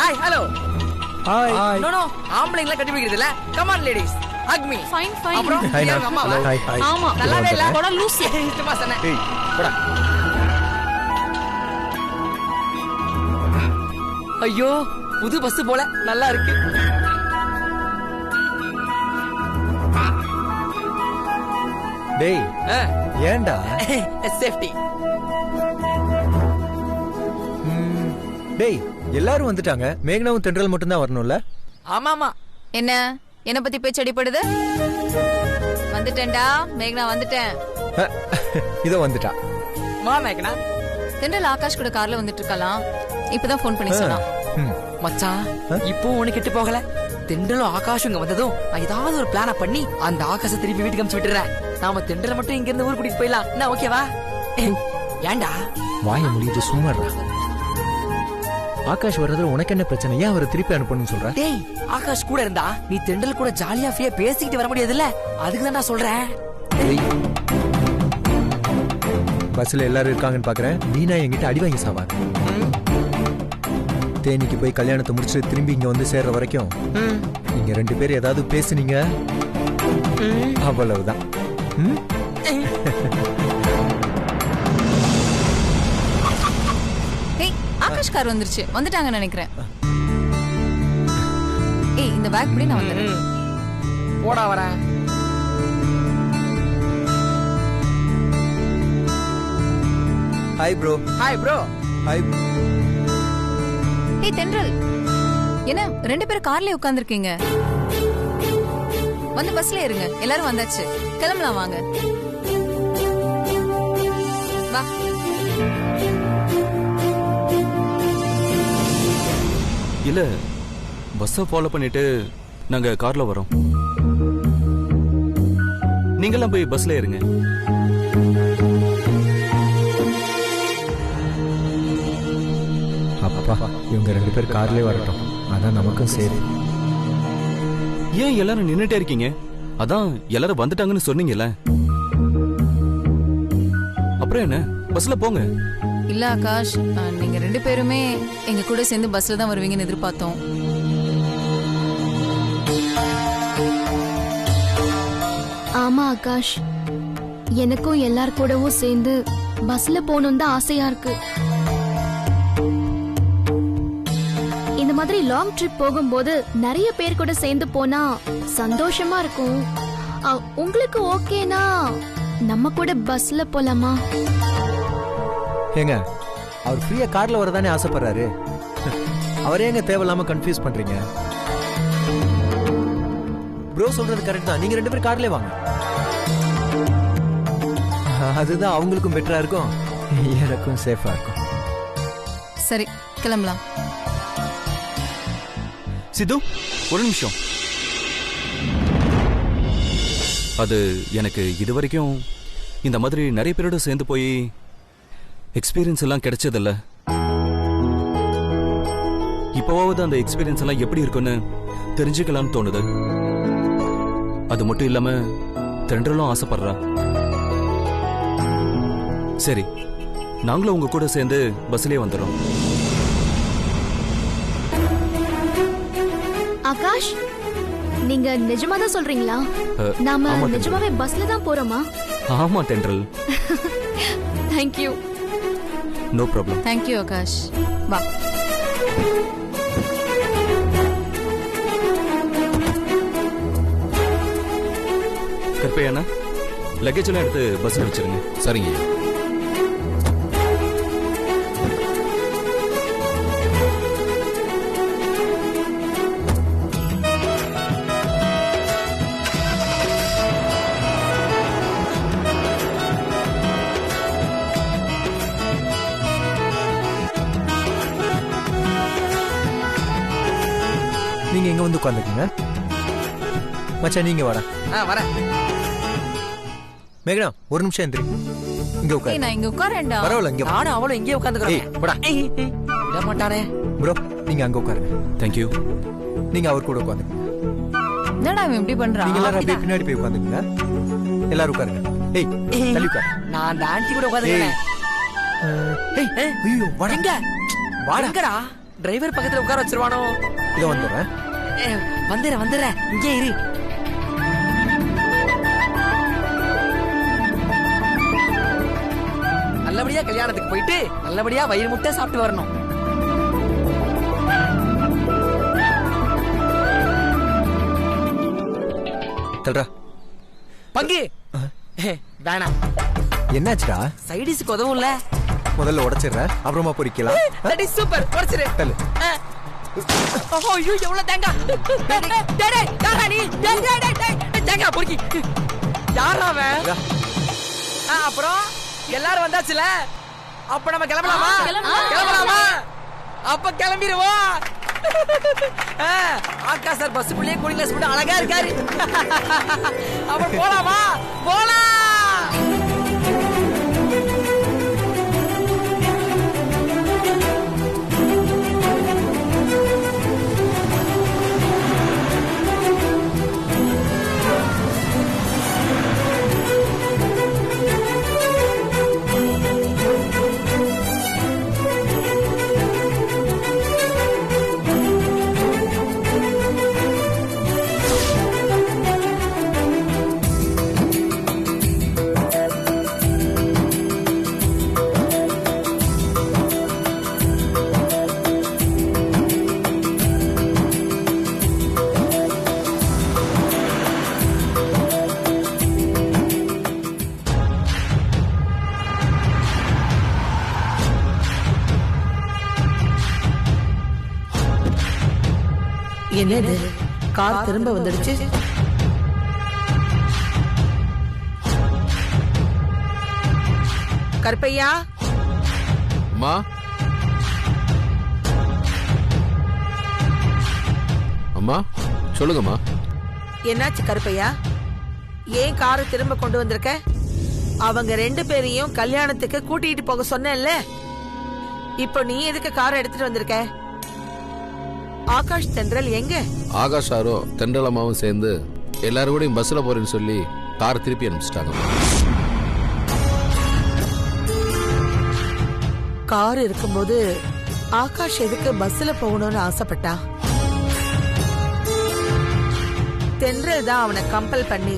Hi hello hi. No no ஆம்பளைங்கள கட்டி பிடிக்கிறது இல்ல. Come on ladies hug me. Fine fine. அப்புறம் ஹாய் எங்க அம்மாவா? Hi hi. ஆமா நல்லாவே இல்ல. போடா லூஸ். இஷ்டமா சொன்னேன். ஏய் போடா. ஐயோ புது பஸ் போல நல்லா இருக்கு. டேய் ஏன்டா? சேஃப்டி. டேய் எல்லாரும் வந்துட்டாங்க, மேகனாவும் தென்றல் மட்டும் தான் வரணும்ல? ஆமா ஆமா. என்ன பத்தி பேச்சு அடிப்படுது? வந்துட்டேன்டா மேகனா, வந்துட்டேன். இதோ வந்துட்டா. மா மேகனா. தென்றல் ஆகாஷ் கூட கார்ல வந்துட்டு இருக்கலாம். இப்பதான் போன் பண்ணி சொன்னா. மச்சான் இப்போ உனக்கு கெட்டு போகல. தென்றலும் ஆகாஷும் இங்க வந்ததும் நான் ஏதாவது ஒரு பிளான பண்ணி அந்த ஆகாஷ திருப்பி வீட்டுக்கு அனுப்பிச்சு விட்டுறேன். நாம தென்றல மட்டும் இங்க இருந்து ஊர் கூட்டிட்டு போயிடலாம். என்ன ஓகேவா? ஏன்டா வாய முடியுது, சும்மாடா. ஆகாஷ் வர்றதுல உனக்கு என்ன பிரச்சனை? ஏன் அவரை திருப்பி அனுப்பணும்னு சொல்ற? டேய் ஆகாஷ் கூட இருந்தா நீ தென்றல் கூட ஜாலியா ஃப்ரீயா பேசிக்கிட்டு வர முடியாதுல்ல, அதுக்கு தான் நான் சொல்றேன். பஸ்ல எல்லாரும் இருக்காங்கன்னு பாக்குறேன், வீணா என்கிட்ட அடி வாங்கி சாவார். தேனிக்கு போய் கல்யாணத்தை முடிச்சுட்டு திரும்பி இங்க வந்து சேர்ற வரைக்கும் நீங்க 2 பேரும் ஏதாவது பேசுனீங்க அவ்வளவுதான். ஆகாஷ் கார் வந்துருச்சு, வந்துட்டாங்கன்னு நினைக்கிறேன். ஏய் இந்த பேக் படி நான் வந்துடுறேன். போடா வரேன். Hi bro. Hi bro. Hi. ஏய் தென்றல், என்ன 2 பேரும் கார்லயே உட்கார்ந்திருக்கீங்க? வந்து பஸ்ல இருங்க, எல்லாரும் வந்தாச்சு, கிளம்பலாம் வாங்க. வா. இல்ல பஸ்ஸை ஃபாலோ பண்ணிட்டு நாங்க கார்ல வரோம். நீங்கெல்லாம் போய் பஸ்ல ஏறுங்க. அப்பா இவங்க 2 பேர் கார்லயே வரட்டும், அதான் நமக்கும் சரி. ஏன் எல்லாரும் நின்னுட்டே இருக்கீங்க? அதான் எல்லாரும் வந்துட்டாங்கன்னு சொன்னீங்கல்ல, அப்புறம் என்ன, பஸ்ல போங்க. இல்ல ஆகாஷ், நீங்க 2 பேருமே எங்க கூட சேர்ந்து பஸ்ல தான் வருவீங்கன்னு எதிர்பார்த்தோம். ஆமா ஆகாஷ், எனக்கும் எல்லார் கூடவும் சேர்ந்து பஸ்ல போகணும் தான் ஆசையா இருக்கு. இந்த மாதிரி லாங் ட்ரிப் போகும்போது நிறைய பேர் கூட சேர்ந்து போனா சந்தோஷமா இருக்கும். உங்களுக்கு ஓகேனா நம்ம கூட பஸ்ல போலாமா? ஏங்க அவர் ஃப்ரீயா கார்ல வரதானே ஆசைப்படுறாரு, அவரே எங்க தேவையில்லாம கன்ஃபியூஸ் பண்றீங்க? ப்ரோ சொல்றது கரெக்ட் தான், நீங்க 2 பேரும் கார்லயே வாங்க. அதுதான் அவங்களுக்கும் பெட்டரா இருக்கும், எனக்கும் சேஃபா இருக்கும். சரி கிளம்பலாம். சித்து ஒரு நிமிஷம். அது எனக்கு இது வரைக்கும் இந்த மாதிரி நிறைய பேரோட சேர்ந்து போய் எக்ஸ்பீரியன்ஸ் எல்லாம் கிடைச்சதில்ல. இப்போவாவது அந்த எக்ஸ்பீரியன்ஸ் எல்லாம் எப்படி இருக்குன்னு தெரிஞ்சுக்கலாம்னு தோணுது. அது மட்டும் இல்லாம தென்றலும் ஆசைப்படுறா. சரி நாங்களும் உங்க கூட சேர்ந்து பஸ்லயே வந்துடும். ஆகாஷ், நீங்க நிஜமா தான் சொல்றீங்களா? நாம நிஜமாவே பஸ்ல தான் போறோமா? ஆமா Thendral. Thank you. No problem. Thank you Akash. வா. கற்பையானா லக்கேஜ் எல்லாம் எடுத்து பஸ்ல வச்சிருங்க. சரிங்க. நீங்க எங்க வந்து உட்கார்ந்துக்கீங்க. மச்சான் நீங்க வாடா. வரேன். மேகனா ஒரு நிமிஷம் எந்திரி, இங்க உட்காரு. நான் இங்க உட்காரேன்டா. பரவாயில்ல, இங்க நானும் அவளும் இங்கே உட்கார்ந்துக்கறோம். போடா. விட மாட்டானே. ப்ரோ நீங்க அங்க உட்காருங்க. Thank you. நீங்க அவர் கூட உட்காருங்க. என்னடா இவன் இப்படி பண்றான்? நீங்க எல்லாரும் அப்படியே பின்னாடி போய் உட்காருங்க. எல்லாரும் உட்காருங்க. ஏய் தள்ளி உட்காரு. நான் அந்த ஆன்ட்டி கூட உட்கார்ந்துக்கறேன். ஏய் ஐயோ வாடா. எங்க வாடா. எங்கடா? டிரைவர் பக்கத்துல உட்கார வச்சிருவானோ? இதோ வந்துடுறேன். வந்துடுறேன் இங்கே இரு. நல்லபடியா கல்யாணத்துக்கு போயிட்டு நல்லபடியா வயிறு முட்டை சாப்பிட்டு வரணும். தல்றா. பங்கு வேணாம். என்னாச்சுடா? சைடிஸ்க்கு உதவும்ல. முதல்ல உடைச்சிடுற, அப்புறமா பொரிக்கலாம். That is super. உடைச்சிரு. தள்ளு. ஐயோ எவ்வளவு தேங்காய். டேய் யாரா நீ? தேங்காய் பொறுக்கி. யாரா அவன்? அப்புறம் எல்லாரும் வந்தாச்சுல, அப்ப நம்ம கிளம்பலாமா? கிளம்பலாமா? அப்ப கிளம்பிடுவோம். ஆக்கா சார் பஸ்ஸுக்குள்ளேயே கூலிங் கிளாஸ் போட்டு அழகா இருக்காரு. அப்ப போலாமா? போலாம். என்னது கார் திரும்ப வந்துடுச்சு? கருப்பையா அம்மா, அம்மா சொல்லுங்கம்மா. என்னாச்சு கருப்பையா? ஏன் காரை திரும்ப கொண்டு வந்திருக்க? அவங்க 2 பேரையும் கல்யாணத்துக்கு கூட்டிட்டு போக சொன்னேன்ல, இப்போ நீ எதுக்கு காரை எடுத்துட்டு வந்திருக்க? ஆகாஷ் தென்றல் எங்க? ஆகாஷ் சாரோ தென்றல் அம்மாவும் சேர்ந்து எல்லாரும் கூட பஸ்ல போறேன்னு சொல்லி கார் திருப்பி அனுப்பிச்சிட்டாங்க. கார் இருக்கும்போது ஆகாஷ் எதுக்கு பஸ்ல போகணும்னு ஆசைப்பட்டா? தென்றல் தான் அவனை கம்பல் பண்ணி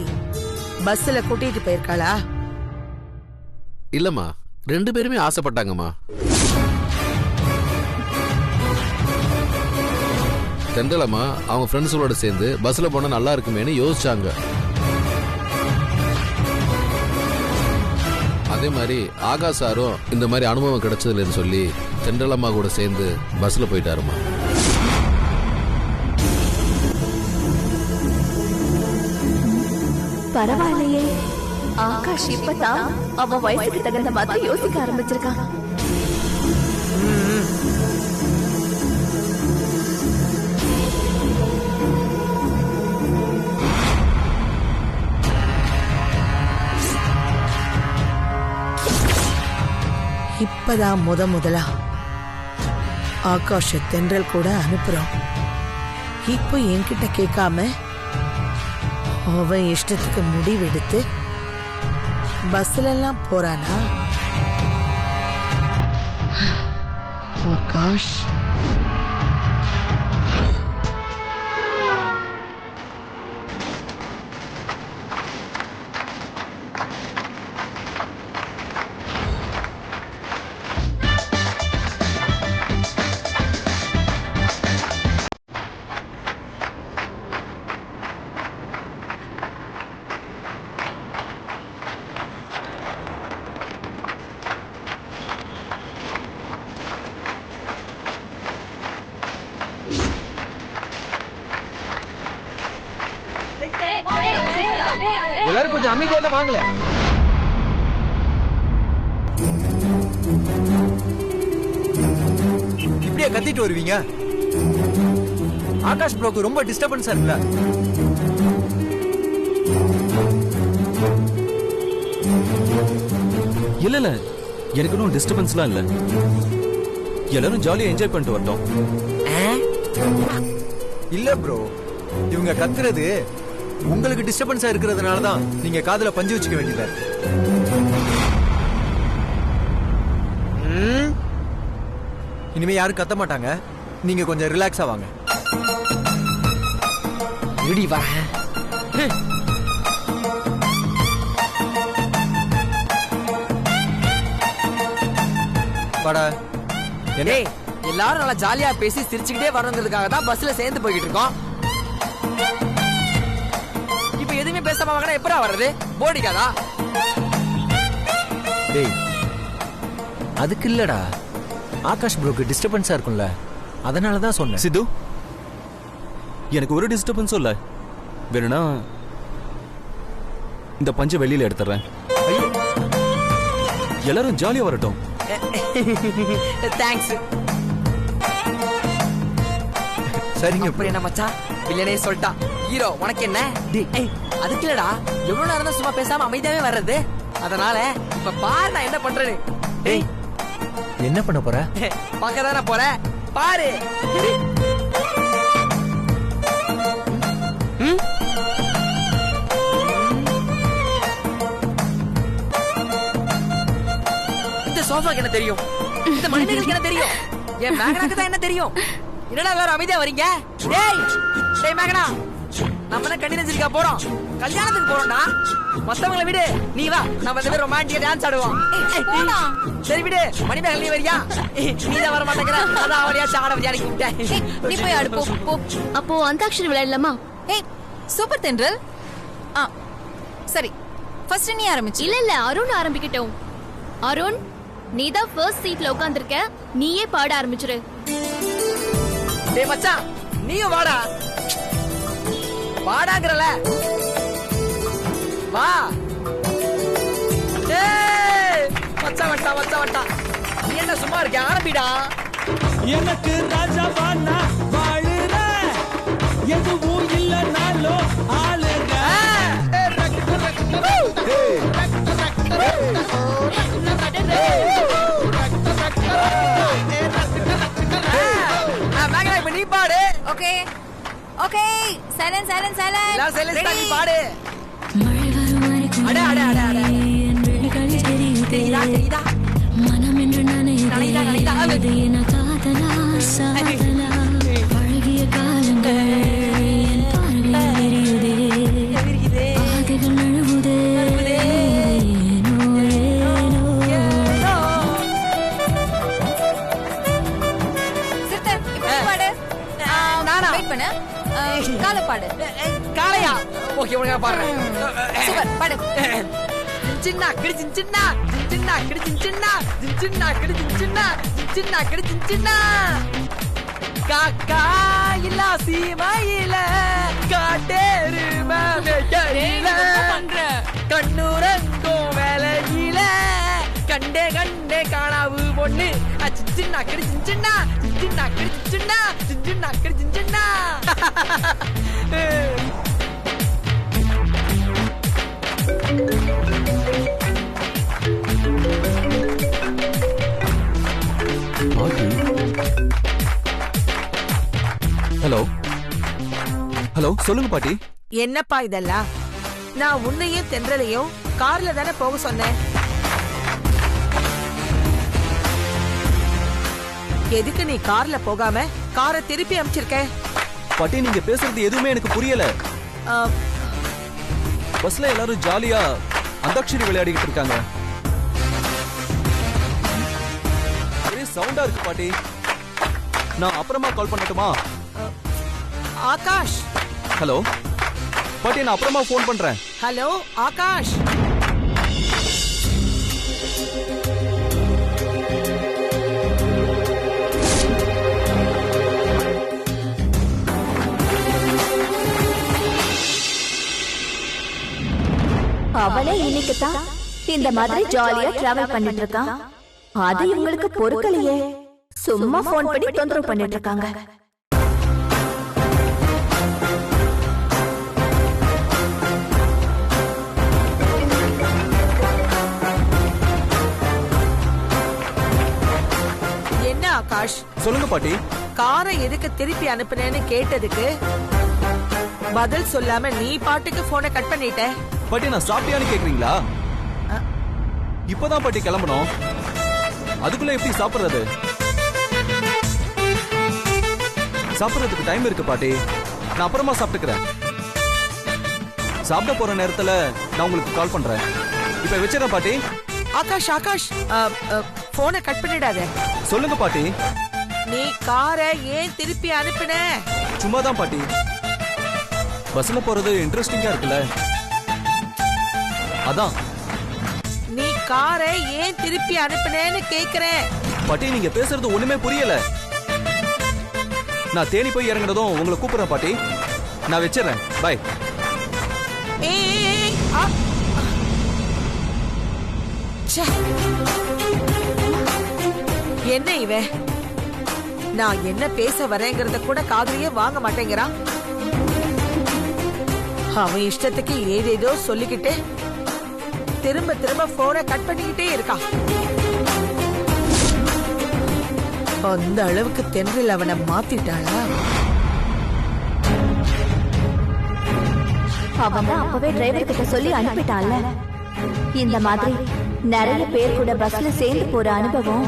பஸ்ல கூட்டிட்டு போயிருக்காளா? இல்லம்மா, 2 பேருமே ஆசைப்பட்டாங்கம்மா. தென்றல் அம்மா அவங்க ஃப்ரெண்ட்ஸுகளோட சேர்ந்து பஸ்ல போனா நல்லா இருக்குமேனு யோசிச்சாங்க. அதே மாதிரி ஆகாஷ் சாரும் இந்த மாதிரி அனுபவம் கிடைச்சதுன்னு சொல்லி தென்றல் அம்மா கூட சேர்ந்து பஸ்ல போயிட்டாருமா. பரவாயில்லையே, ஆகாஷ் இப்பதான் அவன் வயசுக்கு தகுந்த மாதிரி யோசிக்க ஆரம்பிச்சிருக்கான். இப்பதான் முதலா ஆகாஷ தென்றல் கூட அனுப்புறோம். இப்போ என்கிட்ட கேட்காம அவன் இஷ்டத்துக்கு முடிவெடுத்து பஸ்ல எல்லாம் போறானா? ஆகாஷ் எல்லாரும் கொஞ்சம் அமைதியா வாங்கல. இப்படியே கத்திட்டு வருவீங்க? ஆகாஷ் ப்ரோக்கு ரொம்ப டிஸ்டர்பன்ஸா இருக்குல்ல? இல்ல எனக்கு ஒன்றும் டிஸ்டர்பன்ஸ்லாம் இல்ல. எல்லாரும் ஜாலியா என்ஜாய் பண்ணிட்டு வரட்டும். இல்ல ப்ரோ, இவங்க கத்துறது உங்களுக்கு டிஸ்டர்பன்ஸா இருக்கிறதுனால தான் நீங்க காதுல பஞ்சு வச்சுக்க வேண்டியதா இருக்கு. இனிமே யாரும் கத்த மாட்டாங்க. நீங்க கொஞ்சம் ரிலாக்ஸா வாங்க. இடி வரேன். வாடா. என்ன டேய், எல்லாரும் நல்லா ஜாலியா பேசி சிரிச்சுக்கிட்டே வரணுங்கிறதுக்காக தான் பஸ்ல சேர்ந்து போய்கிட்டு இருக்கோம். இப்ப எதுவுமே பேசாம வாங்கினா எப்படா வர்றது? போடிக்காதா? டேய், அதுக்கு இல்லடா, ஆகாஷ் ப்ரோக்கு டிஸ்டர்பன்ஸா இருக்கும்ல, அதனால தான் சொன்னேன். சித்து, எனக்கு ஒரு டிஸ்டர்பன்ஸும் இல்ல. வேணும்னா இந்த பஞ்ச வெளியில எடுத்துறேன். எல்லாரும் ஜாலியா வரட்டும். தேங்க்ஸ். சரிங்க bro. அப்புறம் என்ன மச்சான், வில்லனே சொல்லிட்டான். ஹீரோ உனக்கு என்ன? ஏய், அதுக்கு இல்லடா, எவ்வளவு நேரம் தான் சும்மா பேசாம அமைதியாவே வர்றது? அதனால இப்ப பாரு நான் என்ன பண்றேன்னு. டேய், என்ன பண்ண போற? பார்க்கதானே போற, பாரு. இந்த சோஃபாக்கு என்ன தெரியும்? இந்த மனிதர்களுக்கு என்ன தெரியும்? என் மேகனாக்கு தான் என்ன தெரியும்? என்னடா எல்லாரும் அமைதியா வரீங்க? டேய் டேய் மேகனா, நம்ம என்ன கண்ணி நெஞ்சிருக்கா போறோம்? கல்யாணத்துக்கு போறோம்டா. மத்தவங்கள விடு, நீ வா, நம்ம ரெண்டு பேரும் ரொமான்டிக்கா டான்ஸ் ஆடுவோம். சரி விடு, மணி மேகல் நீ வரியா? நீ தான் வர மாட்டேங்கிற, அதான் அவளையா சாட வரியா கூப்பிட்டேன். நீ போய் ஆடு போ போ. அப்போ அந்தாக்ஷரி விளையாடலாமா? ஏய் சூப்பர் தென்றல். சரி, ஃபர்ஸ்ட் நீ ஆரம்பிச்சு. இல்ல அருண் ஆரம்பிக்கட்டும். அருண், நீ தான் ஃபர்ஸ்ட் சீட்ல உட்கார்ந்திருக்க, நீயே பாட ஆரம்பிச்சிரு. டேய் மச்சான், நீயும் வாடா. வாடாங்கறல, வா. டேய் மச்சான் வட்டா மச்சான் வட்டா, நீ என்ன சும்மா இருக்க? ஆரம்பிடா. எனக்கு ராஜாவா நான் வாழுறேன், எதுவும் இல்லைனாலோ ஆளுங்க. மேகனா இப்ப நீ பாடு. Okay okay, silence silence silence. எல்லாம் சைலன்ஸ் நீ பாடு. அட அட அட அட, தெரியுதா தெரியுதா? மனம் என்று நனைதா, நனைதா. பழகிய காலங்கள் என் பார்வையில் தெரியுதே, ஆதைகள் நழுவுதே, ஏனோ ஏனோ. சிஸ்டர் இப்போ பாடு. நானா? வெயிட் பண்ணு. காலை பாடு. காளையா? ஓகே உனக்கு நான் பாடுறேன். சூப்பர், பாடு. சின்ன கிடி சின்ன சின்ன கிடி சின்ன சின்ன கிடி சின்ன சின்ன கிடி சின்ன காக்கா இல்ல சீமையில காட்டேரு மேல கண்ணுரங்கும் வேலையில கண்டே கண்டே காணாவு பொண்ணு சின்ன கிடி சின்ன சின்ன கிடி சின்ன சின்ன கிடி சின்ன. ஹலோ ஹலோ, சொல்லுங்க பாட்டி. என்னப்பா இதெல்லாம்? நான் உன்னையும் தென்றலையும் கார்ல தானே போக சொன்னேன். எதுக்கு நீ கார்ல போகாம காரை திருப்பி அனுப்பிச்சிருக்க? பாட்டி, நீங்க பேசுறது எதுவுமே எனக்கு புரியல. பஸ்ல எல்லாரும் ஜாலியா அந்தாக்ஷரி விளையாடிக்கிட்டு இருக்காங்க. ஒரே சவுண்டா இருக்கு பாட்டி. நான் அப்புறமா கால் பண்ணட்டுமா? ஆகாஷ். ஹலோ பாட்டி, நான் அப்புறமா ஃபோன் பண்றேன். ஹலோ ஆகாஷ். அவளே இன்னைக்கு தான் இந்த மாதிரி ஜாலியா டிராவல் பண்ணிட்டு இருக்கான். அது இவங்களுக்கு பொறுக்கலையே, சும்மா போன் பண்ணி தொந்தரவு பண்ணிட்டு இருக்காங்க. என்ன ஆகாஷ்? சொல்லுங்க பாட்டி. காரை எதுக்கு திருப்பி அனுப்புனேன்னு கேட்டதுக்கு பதில் சொல்லாம நீ பாட்டுக்கு போனை கட் பண்ணிட்ட. பாட்டி, நான் சாப்பிட்டியான்னு கேக்குறீங்களா? இப்பதான் பாட்டி கிளம்பணும், அதுக்குள்ள எப்படி சாப்பிடுறது? சாப்பிடுறதுக்கு டைம் இருக்கு பாட்டி. நான் அப்புறமா சாப்பிட்டுக்கிறேன். சாப்பிட போற நேரத்துல நான் உங்களுக்கு கால் பண்றேன். இப்ப வச்சிடறேன் பாட்டி. ஆகாஷ் ஆகாஷ் போனை கட் பண்ணிடாத. சொல்லுங்க பாட்டி. நீ காரை ஏன் திருப்பி அனுப்பின? சும்மா தான் பாட்டி. பஸ்ல போறது இன்ட்ரெஸ்டிங்கா இருக்குல்ல, அதான். நீ காரை ஏன் திருப்பி அனுப்பினேன்னு கேக்குறேன். பாட்டி நீங்க பேசுறது ஒண்ணுமே புரியல. நான் தேனி போய் இறங்குனதும் உங்களை கூப்பிடுறேன் பாட்டி. நான் வச்சிடறேன். பை. என்ன இவன், நான் என்ன பேச வரேங்கிறத கூட காதுலயே வாங்க மாட்டேங்கிறான். அவன் இஷ்டத்துக்கு ஏதேதோ சொல்லிக்கிட்டு திரும்ப திரும்ப போனை கட் பண்ணிக்கிட்டே இருக்கான். அந்த அளவுக்கு தென்றல் அவனை மாத்திட்டாளா? அவன் தான் அப்பவே டிரைவர் கிட்ட சொல்லி அனுப்பிட்டான்ல. இந்த மாதிரி நிறைய பேர் கூட பஸ்ல சேர்ந்து போற அனுபவம்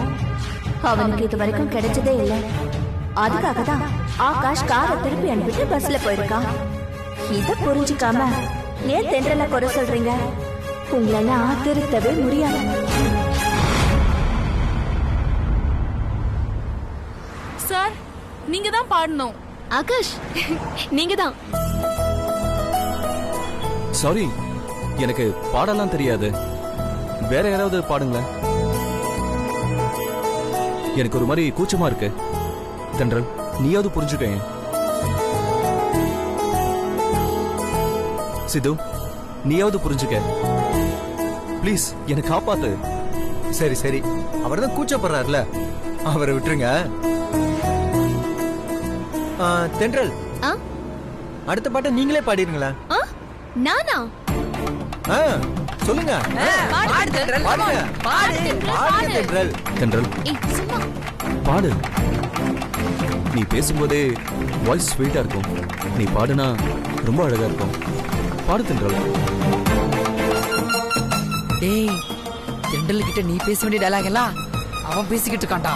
அவனுக்கு இது வரைக்கும் கிடைச்சதே இல்லை. அதுக்காக தான் ஆகாஷ் காரை திருப்பி அனுப்பிட்டு பஸ்ல போயிருக்கான். இத புரிஞ்சுக்காம ஏன் தென்றல குறை சொல்றீங்க? உங்களெல்லாம் திருத்தவே முடியாது. சார், நீங்க தான் பாடணும். ஆகாஷ் நீங்க தான். சாரி, எனக்கு பாடலாம் தெரியாது. வேற யாராவது பாடுங்களேன். எனக்கு ஒரு மாதிரி கூச்சமா இருக்கு. தென்றல், நீயாவது புரிஞ்சுக்க. சித்து, நீயாவது புரிஞ்சுக்க. ப்ளீஸ் எனக்கு காப்பாத்து. சரி சரி, அவர் தான் கூச்சப்படுறாருல, அவரை விட்டுருங்க. தென்றல், அடுத்த பாட்டை நீங்களே பாடிருங்களா? நானா? சொல்லுங்க. தென்றல், பாடு. நீ பேசும்போதே வாய்ஸ் ஸ்வீட்டா இருக்கும். நீ பாடுனா ரொம்ப அழகா இருக்கும். பாடு தென்றல். டேய், தென்றல் கிட்ட நீ பேச வேண்டிய டயலாக் எல்லாம் அவன் பேசிக்கிட்டு இருக்கான்டா.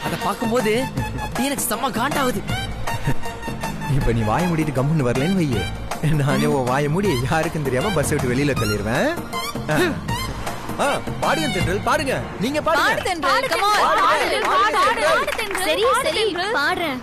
அத பாக்கும்போது அப்படியே எனக்கு செம்ம காண்டாவுது. இப்ப நீ வாய மூடிட்டு கம்முன்னு வரலன்னு வையே, நானே வாய மூடி யாருக்கும் தெரியாம பஸ் விட்டு வெளியில தள்ளிடுவேன். பாடுங்க தென்றல், பாடுங்க. நீங்க பாடுங்க. சரி சரி பாடுறேன்.